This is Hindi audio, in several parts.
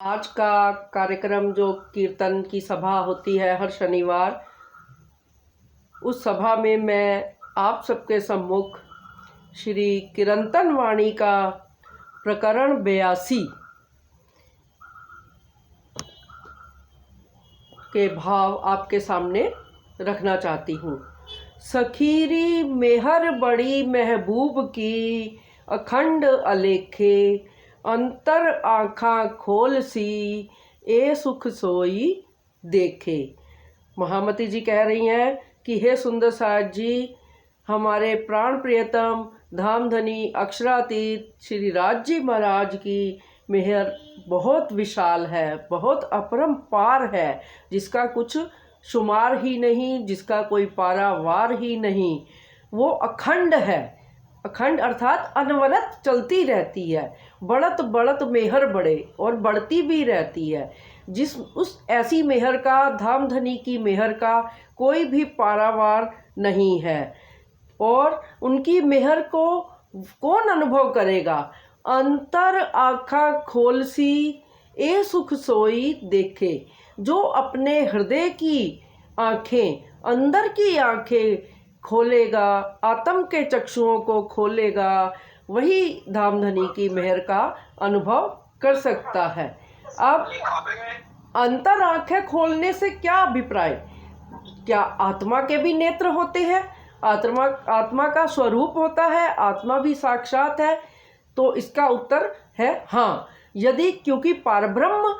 आज का कार्यक्रम जो कीर्तन की सभा होती है हर शनिवार, उस सभा में मैं आप सबके सम्मुख श्री कीर्तन वाणी का प्रकरण 82 के भाव आपके सामने रखना चाहती हूँ। सखीरी मेहर बड़ी महबूब की, अखंड अलेखे अंतर आँखा खोल सी, ए सुख सोई देखे। महामती जी कह रही हैं कि हे सुंदर साज जी, हमारे प्राण प्रियतम धामधनी अक्षरातीत श्री राज जी महाराज की मेहर बहुत विशाल है, बहुत अपरंपार है, जिसका कुछ शुमार ही नहीं, जिसका कोई पारावार ही नहीं। वो अखंड है, अखंड अर्थात अनवरत चलती रहती है। बढ़त बढ़त मेहर बढ़े और बढ़ती भी रहती है। जिस उस ऐसी मेहर का, धामधनी की मेहर का कोई भी पारावार नहीं है। और उनकी मेहर को कौन अनुभव करेगा? अंतर आँखा खोल सी, ए सुख सोई देखे। जो अपने हृदय की आँखें, अंदर की आँखें खोलेगा, आत्म के चक्षुओं को खोलेगा, वही धामधनी की मेहर का अनुभव कर सकता है। अब अंतर आँखें खोलने से क्या अभिप्राय? क्या आत्मा के भी नेत्र होते हैं? आत्मा का स्वरूप होता है, आत्मा भी साक्षात है। तो इसका उत्तर है हाँ। यदि क्योंकि पारब्रह्म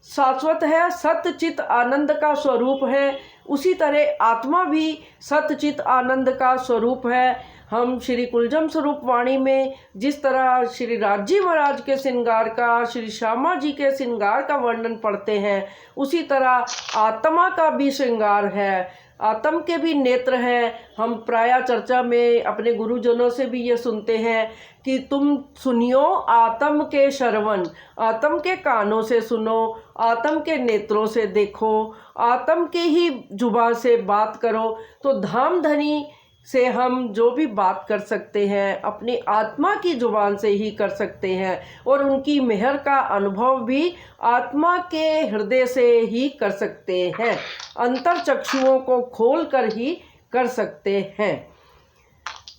शाश्वत है, सत्य चित आनंद का स्वरूप है, उसी तरह आत्मा भी सत्य चित आनंद का स्वरूप है। हम श्री कुलजम स्वरूप वाणी में जिस तरह श्री राज महाराज के श्रृंगार का, श्री श्यामा जी के श्रृंगार का वर्णन पढ़ते हैं, उसी तरह आत्मा का भी श्रृंगार है, आत्म के भी नेत्र हैं। हम प्राय चर्चा में अपने गुरुजनों से भी ये सुनते हैं कि तुम सुनियो आत्म के श्रवण, आत्म के कानों से सुनो, आत्म के नेत्रों से देखो, आत्म के ही जुबान से बात करो। तो धामधनी से हम जो भी बात कर सकते हैं अपनी आत्मा की जुबान से ही कर सकते हैं, और उनकी मेहर का अनुभव भी आत्मा के हृदय से ही कर सकते हैं, अंतर चक्षुओं को खोल कर ही कर सकते हैं।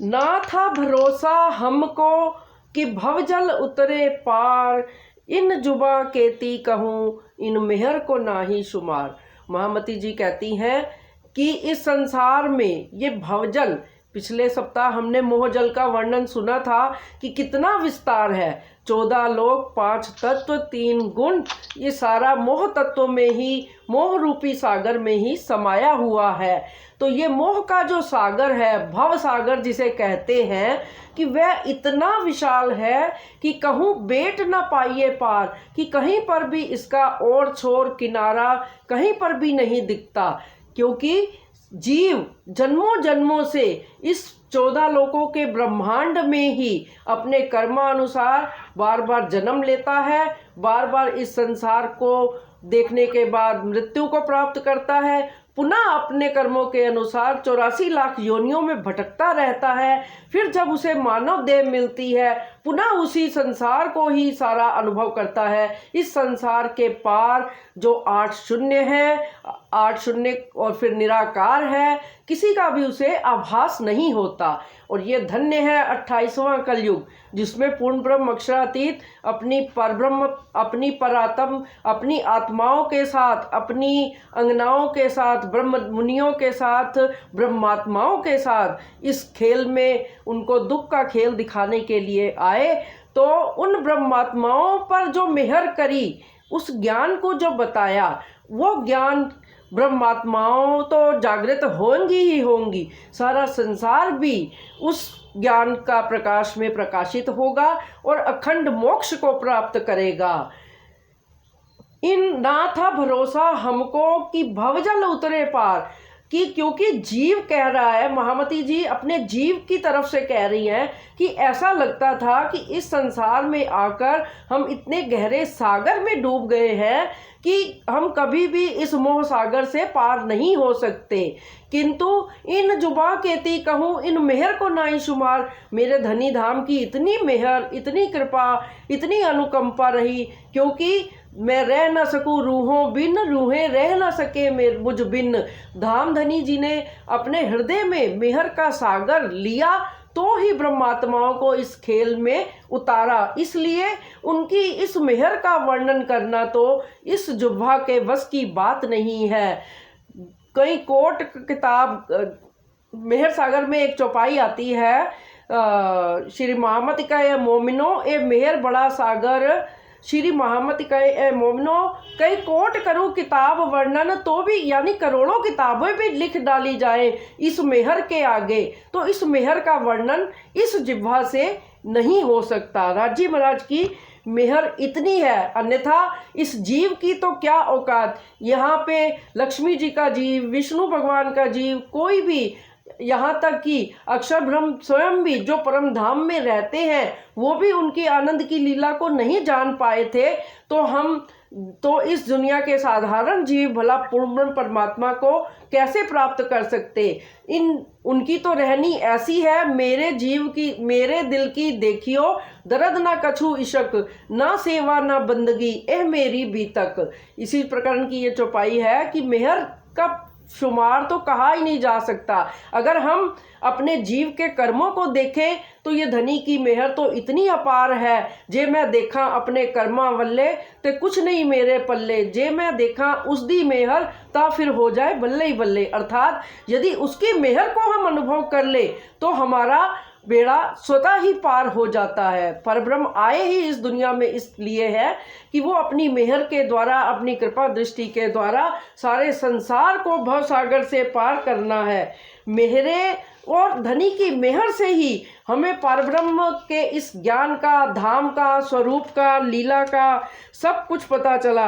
ना था भरोसा हमको कि भवजल उतरे पार, इन जुबा केती कहूँ इन मेहर को ना ही शुमार। महामती जी कहती हैं कि इस संसार में ये भवजल, पिछले सप्ताह हमने मोहजल का वर्णन सुना था कि कितना विस्तार है। 14 लोक, 5 तत्व, 3 गुण, ये सारा मोह तत्व में ही, मोह रूपी सागर में ही समाया हुआ है। तो ये मोह का जो सागर है, भव सागर जिसे कहते हैं, कि वह इतना विशाल है कि कहूँ बेट न पाइए पार, कि कहीं पर भी इसका ओर छोर किनारा कहीं पर भी नहीं दिखता। क्योंकि जीव जन्मों जन्मों से इस 14 लोकों के ब्रह्मांड में ही अपने कर्मानुसार बार बार जन्म लेता है, बार बार इस संसार को देखने के बाद मृत्यु को प्राप्त करता है, पुनः अपने कर्मों के अनुसार 84 लाख योनियों में भटकता रहता है। फिर जब उसे मानव देह मिलती है, पुनः उसी संसार को ही सारा अनुभव करता है। इस संसार के पार जो 8 शून्य है, 8 शून्य और फिर निराकार है, किसी का भी उसे आभास नहीं होता। और ये धन्य है 28वां कलयुग, जिसमें पूर्ण ब्रह्म अक्षरातीत अपनी परब्रह्म, अपनी परात्म, अपनी आत्माओं के साथ, अपनी अंगनाओं के साथ, ब्रह्म मुनियों के साथ, ब्रह्मात्माओं के साथ इस खेल में उनको दुख का खेल दिखाने के लिए आए। तो उन ब्रह्मात्माओं पर जो मेहर करी, उस ज्ञान को जो बताया, वो ज्ञान ब्रह्मात्माओं तो जागृत होंगी ही होंगी, सारा संसार भी उस ज्ञान का प्रकाश में प्रकाशित होगा और अखंड मोक्ष को प्राप्त करेगा। इन ना था भरोसा हमको कि भवजल उतरे पार, कि क्योंकि जीव कह रहा है, महामती जी अपने जीव की तरफ से कह रही हैं कि ऐसा लगता था कि इस संसार में आकर हम इतने गहरे सागर में डूब गए हैं कि हम कभी भी इस मोह सागर से पार नहीं हो सकते। किंतु इन जुबा केती कहूँ इन मेहर को नाई शुमार, मेरे धनी धाम की इतनी मेहर, इतनी कृपा, इतनी अनुकंपा रही, क्योंकि मैं रह न सकूं रूहों बिन, रूहें रह न सके मुझ बिन। धामधनी जी ने अपने हृदय में मेहर का सागर लिया तो ही ब्रह्मात्माओं को इस खेल में उतारा। इसलिए उनकी इस मेहर का वर्णन करना तो इस जुब्हा के वश की बात नहीं है। कई कोट किताब मेहर सागर में एक चौपाई आती है, श्री मोहम्मद का ए मोमिनो ए मेहर बड़ा सागर, श्री मोहम्मद का ए मोमिनो कई कोट करूँ किताब वर्णन तो भी, यानी करोड़ों किताबें भी लिख डाली जाए इस मेहर के आगे, तो इस मेहर का वर्णन इस जिह्वा से नहीं हो सकता। राजी महाराज की मेहर इतनी है, अन्यथा इस जीव की तो क्या औकात। यहाँ पे लक्ष्मी जी का जीव, विष्णु भगवान का जीव, कोई भी, यहाँ तक कि अक्षर ब्रह्म स्वयं भी जो परम धाम में रहते हैं वो भी उनकी आनंद की लीला को नहीं जान पाए थे। तो हम तो इस दुनिया के साधारण जीव भला पूर्ण ब्रह्म परमात्मा को कैसे प्राप्त कर सकते। उनकी तो रहनी ऐसी है, मेरे जीव की मेरे दिल की देखियो, दर्द ना कछु इशक, ना सेवा ना बंदगी एह मेरी बीतक। इसी प्रकरण की ये चौपाई है कि मेहर का शुमार तो कहा ही नहीं जा सकता। अगर हम अपने जीव के कर्मों को देखें तो ये धनी की मेहर तो इतनी अपार है। जे मैं देखा अपने कर्मा वल्ले ते कुछ नहीं मेरे पल्ले, जे मैं देखा उस दी मेहर ता फिर हो जाए बल्ले ही बल्ले। अर्थात यदि उसकी मेहर को हम अनुभव कर ले तो हमारा बेड़ा स्वतः ही पार हो जाता है। परब्रह्म आए ही इस दुनिया में इसलिए है कि वो अपनी मेहर के द्वारा, अपनी कृपा दृष्टि के द्वारा सारे संसार को भवसागर से पार करना है। मेहरे और धनी की मेहर से ही हमें परब्रह्म के इस ज्ञान का, धाम का, स्वरूप का, लीला का सब कुछ पता चला।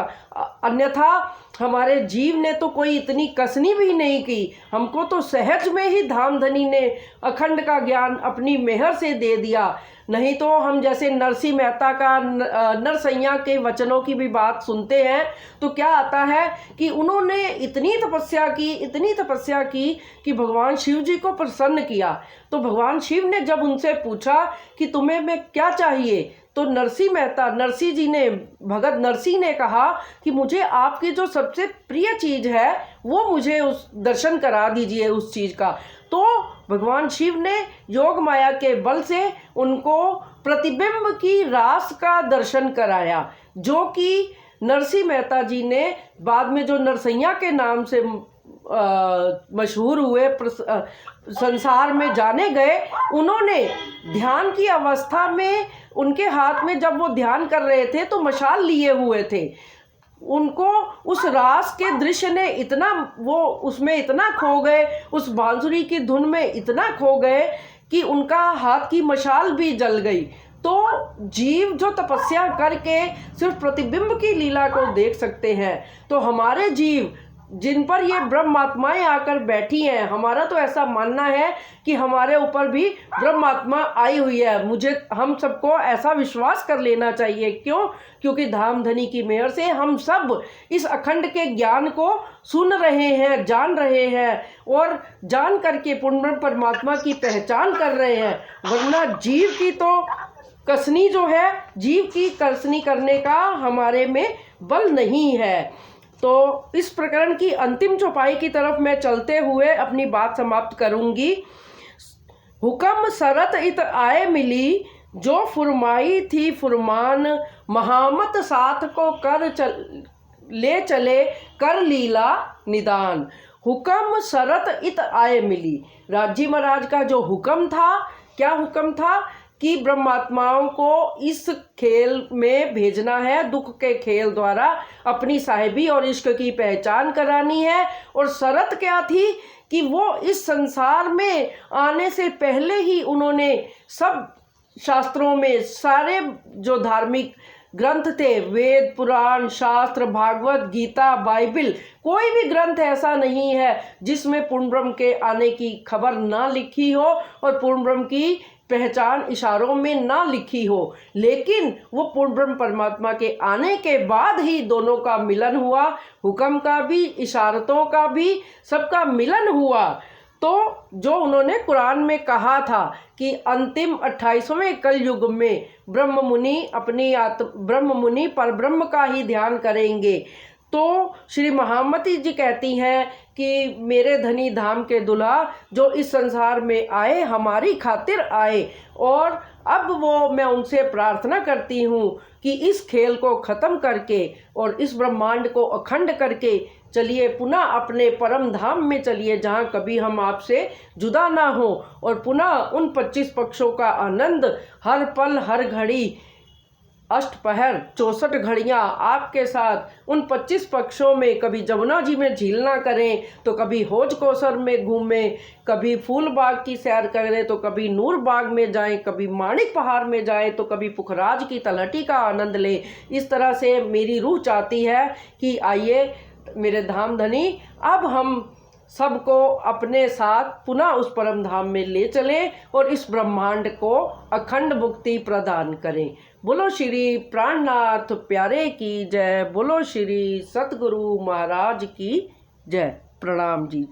अन्यथा हमारे जीव ने तो कोई इतनी कसनी भी नहीं की, हमको तो सहज में ही धाम धनी ने अखंड का ज्ञान अपनी मेहर से दे दिया। नहीं तो हम जैसे नरसिंह मेहता का नरसैया के वचनों की भी बात सुनते हैं तो क्या आता है कि उन्होंने इतनी तपस्या की कि भगवान शिव जी को प्रसन्न किया। तो भगवान शिव ने जब उनसे पूछा कि तुम्हें मैं क्या चाहिए, तो नरसिंह जी ने, भगत नरसिंह ने कहा कि मुझे आपकी जो सबसे प्रिय चीज़ है वो मुझे उस दर्शन करा दीजिए उस चीज़ का। तो भगवान शिव ने योग माया के बल से उनको प्रतिबिंब की रास का दर्शन कराया, जो कि नरसिंह मेहता जी ने बाद में जो नरसैया के नाम से मशहूर हुए, संसार में जाने गए। उन्होंने ध्यान की अवस्था में, उनके हाथ में जब वो ध्यान कर रहे थे तो मशाल लिए हुए थे। उनको उस रास के दृश्य ने इतना, वो उसमें इतना खो गए, उस बांसुरी की धुन में इतना खो गए कि उनका हाथ की मशाल भी जल गई। तो जीव जो तपस्या करके सिर्फ प्रतिबिंब की लीला को देख सकते हैं, तो हमारे जीव जिन पर ये ब्रह्मात्माएं आकर बैठी हैं, हमारा तो ऐसा मानना है कि हमारे ऊपर भी ब्रह्मात्मा आई हुई है। हम सबको ऐसा विश्वास कर लेना चाहिए। क्यों? क्योंकि धाम धनी की मेहर से हम सब इस अखंड के ज्ञान को सुन रहे हैं, जान रहे हैं और जान करके पूर्ण परमात्मा की पहचान कर रहे हैं। वरना जीव की तो कसनी जो है, जीव की कसनी करने का हमारे में बल नहीं है। तो इस प्रकरण की अंतिम चौपाई की तरफ मैं चलते हुए अपनी बात समाप्त करूंगी। हुक्म सरत इत आए मिली, जो फुरमाई थी फुरमान, महामत साथ को ले चले कर लीला निदान। हुक्म सरत इत आए मिली, राजी महाराज का जो हुक्म था, क्या हुक्म था कि ब्रह्मात्माओं को इस खेल में भेजना है, दुख के खेल द्वारा अपनी साहिबी और इश्क की पहचान करानी है। और शर्त क्या थी कि वो इस संसार में आने से पहले ही उन्होंने सब शास्त्रों में, सारे जो धार्मिक ग्रंथ थे, वेद, पुराण, शास्त्र, भागवत, गीता, बाइबिल, कोई भी ग्रंथ ऐसा नहीं है जिसमें पूर्ण ब्रह्म के आने की खबर ना लिखी हो और पूर्ण ब्रह्म की पहचान इशारों में ना लिखी हो। लेकिन वो पूर्ण ब्रह्म परमात्मा के आने के बाद ही दोनों का मिलन हुआ, हुक्म का भी, इशारतों का भी, सबका मिलन हुआ। तो जो उन्होंने कुरान में कहा था कि अंतिम 28वें कलयुग में ब्रह्म मुनि पर ब्रह्म का ही ध्यान करेंगे। तो श्री महामती जी कहती हैं कि मेरे धनी धाम के दुल्हा जो इस संसार में आए, हमारी खातिर आए, और अब वो मैं उनसे प्रार्थना करती हूँ कि इस खेल को ख़त्म करके और इस ब्रह्मांड को अखंड करके चलिए पुनः अपने परम धाम में चलिए, जहाँ कभी हम आपसे जुदा ना हो, और पुनः उन 25 पक्षों का आनंद हर पल हर घड़ी अष्टपहर 64 घड़ियाँ आपके साथ उन 25 पक्षों में, कभी जमुना जी में झीलना करें तो कभी हौज कौसर में घूमें, कभी फूल बाग की सैर करें तो कभी नूर बाग में जाएं, कभी माणिक पहाड़ में जाएं तो कभी पुखराज की तलहटी का आनंद लें। इस तरह से मेरी रूह चाहती है कि आइए मेरे धाम धनी, अब हम सबको अपने साथ पुनः उस परम धाम में ले चलें और इस ब्रह्मांड को अखंड मुक्ति प्रदान करें। बोलो श्री प्राणनाथ प्यारे की जय, बोलो श्री सतगुरु महाराज की जय। प्रणाम जी।